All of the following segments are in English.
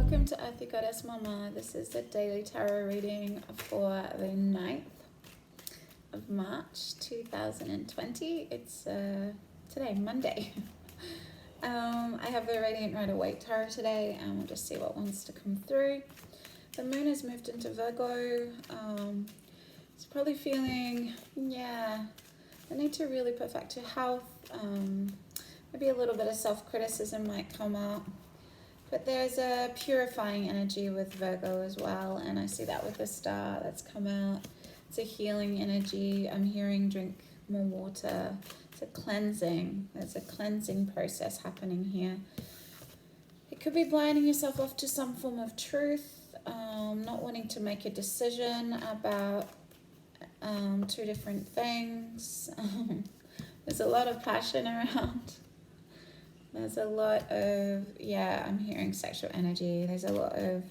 Welcome to Earthy Goddess Mama. This is the daily tarot reading for the 9th of March 2020. It's today, Monday. I have the Radiant Rider-Waite Tarot today, and we'll just see what wants to come through. The moon has moved into Virgo. It's probably feeling, the need to really perfect your health. Maybe a little bit of self-criticism might come up. But there's a purifying energy with Virgo as well, and I see that with the star that's come out. It's a healing energy. I'm hearing drink more water. It's a cleansing. There's a cleansing process happening here. It could be blinding yourself off to some form of truth, not wanting to make a decision about two different things. There's a lot of passion around. There's a lot of, I'm hearing sexual energy. There's a lot of,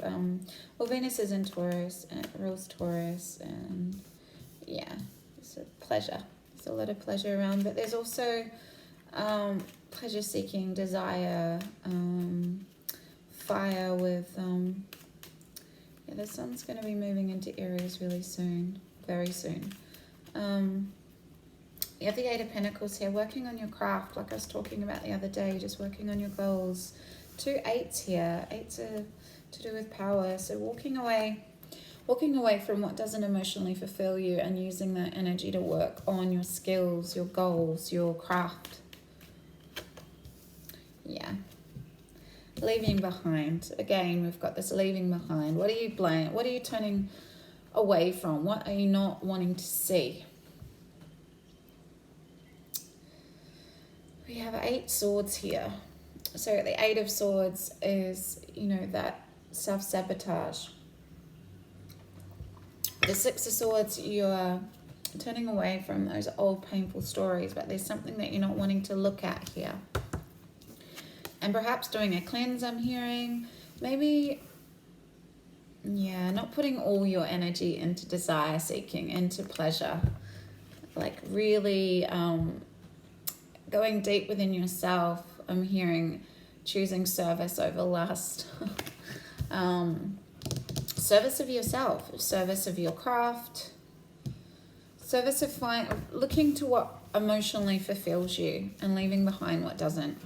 Venus is in Taurus, and it rules Taurus, and it's a pleasure. There's a lot of pleasure around, but there's also pleasure-seeking, desire, fire with, the sun's going to be moving into Aries really soon, very soon. You have the Eight of Pentacles here, working on your craft, like I was talking about the other day, just working on your goals. 2 8s here. 8s are to do with power. So walking away from what doesn't emotionally fulfill you and using that energy to work on your skills, your goals, your craft. Leaving behind. Again, we've got this leaving behind. What are you What are you turning away from? What are you not wanting to see? We have 8 swords here. So the 8 of swords is, that self-sabotage. The 6 of swords, you're turning away from those old painful stories, but there's something that you're not wanting to look at here. And perhaps doing a cleanse, I'm hearing. Maybe, not putting all your energy into desire seeking, into pleasure. Like really, going deep within yourself. I'm hearing choosing service over lust. Service of yourself, service of your craft, service of looking to what emotionally fulfills you and leaving behind what doesn't.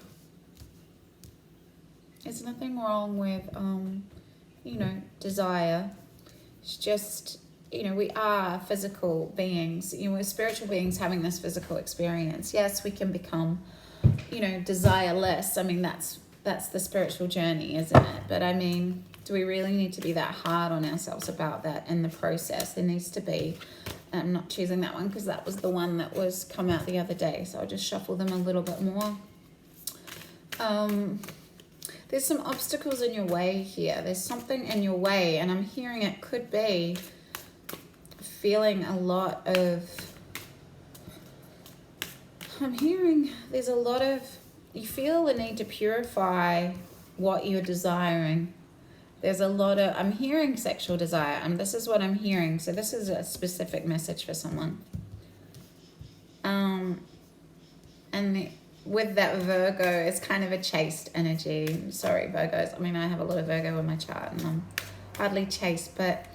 There's nothing wrong with, desire. It's just, we are physical beings. We're spiritual beings having this physical experience. Yes, we can become, desireless. I mean, that's the spiritual journey, isn't it? But I mean, do we really need to be that hard on ourselves about that in the process? There needs to be. I'm not choosing that one because that was the one that was come out the other day. So I'll just shuffle them a little bit more. There's some obstacles in your way here. There's something in your way, and I'm hearing it could be feeling a lot of, I'm hearing there's a lot of, you feel the need to purify what you're desiring. There's a lot of, I'm hearing sexual desire, and this is what I'm hearing. So this is a specific message for someone. With that Virgo, it's kind of a chaste energy. Sorry, Virgos. I mean, I have a lot of Virgo in my chart, and I'm hardly chaste, but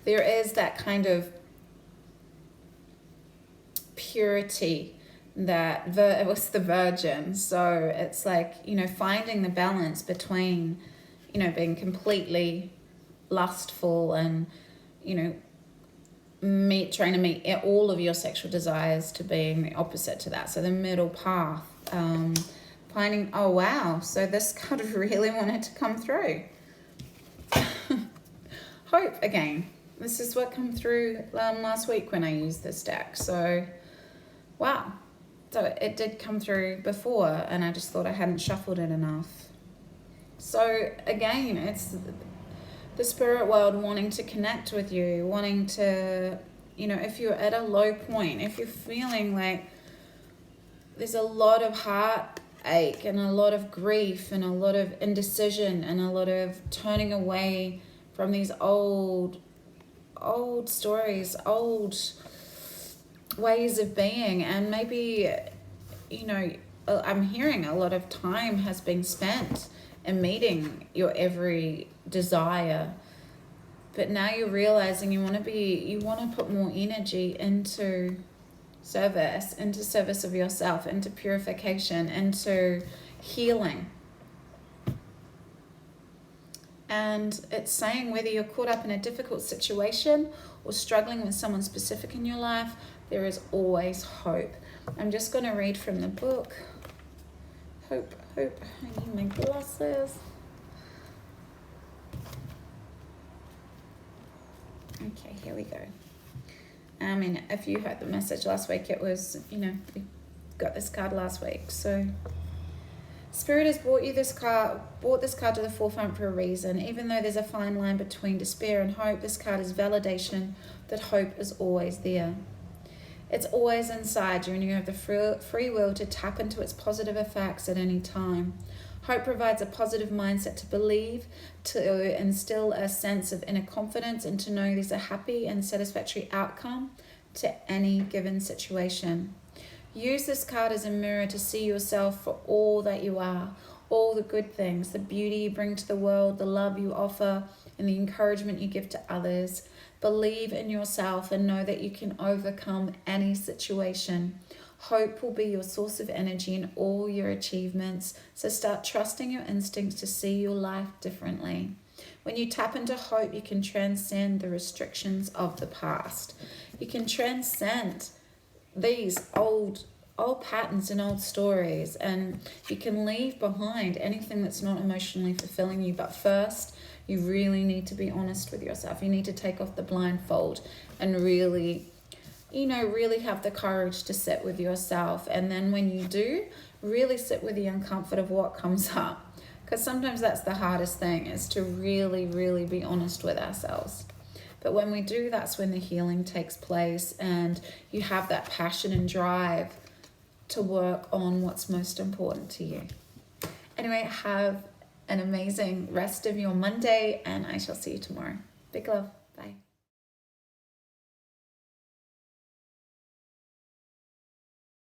there is that kind of purity that it was the virgin. So it's like, finding the balance between, being completely lustful and, trying to meet all of your sexual desires to being the opposite to that. So the middle path, finding, oh wow, so this card really wanted to come through. Hope again. This is what came through last week when I used this deck. So, wow. So it did come through before, and I just thought I hadn't shuffled it enough. So again, it's the spirit world wanting to connect with you, wanting to, if you're at a low point, if you're feeling like there's a lot of heartache and a lot of grief and a lot of indecision and a lot of turning away from these old stories, old ways of being, and maybe, I'm hearing a lot of time has been spent and meeting your every desire. But now you're realizing you want to put more energy into service of yourself, into purification, into healing. And it's saying whether you're caught up in a difficult situation or struggling with someone specific in your life, there is always hope. I'm just going to read from the book. Hope. I need my glasses. Okay, here we go. I mean, if you heard the message last week, it was, we got this card last week. So Spirit has brought this card to the forefront for a reason. Even though there's a fine line between despair and hope, this card is validation that hope is always there. It's always inside you, and you have the free will to tap into its positive effects at any time. Hope provides a positive mindset to believe, to instill a sense of inner confidence, and to know there's a happy and satisfactory outcome to any given situation. Use this card as a mirror to see yourself for all that you are, all the good things, the beauty you bring to the world, the love you offer, and the encouragement you give to others. Believe in yourself and know that you can overcome any situation. Hope will be your source of energy in all your achievements, so start trusting your instincts to see your life differently. When you tap into hope, you can transcend the restrictions of the past. You can transcend these old patterns and old stories, and you can leave behind anything that's not emotionally fulfilling you. But first, you really need to be honest with yourself. You need to take off the blindfold and really have the courage to sit with yourself. And then when you do, really sit with the uncomfort of what comes up. Because sometimes that's the hardest thing, is to really, really be honest with ourselves. But when we do, that's when the healing takes place, and you have that passion and drive to work on what's most important to you. Anyway, have an amazing rest of your Monday, and I shall see you tomorrow. Big love. Bye.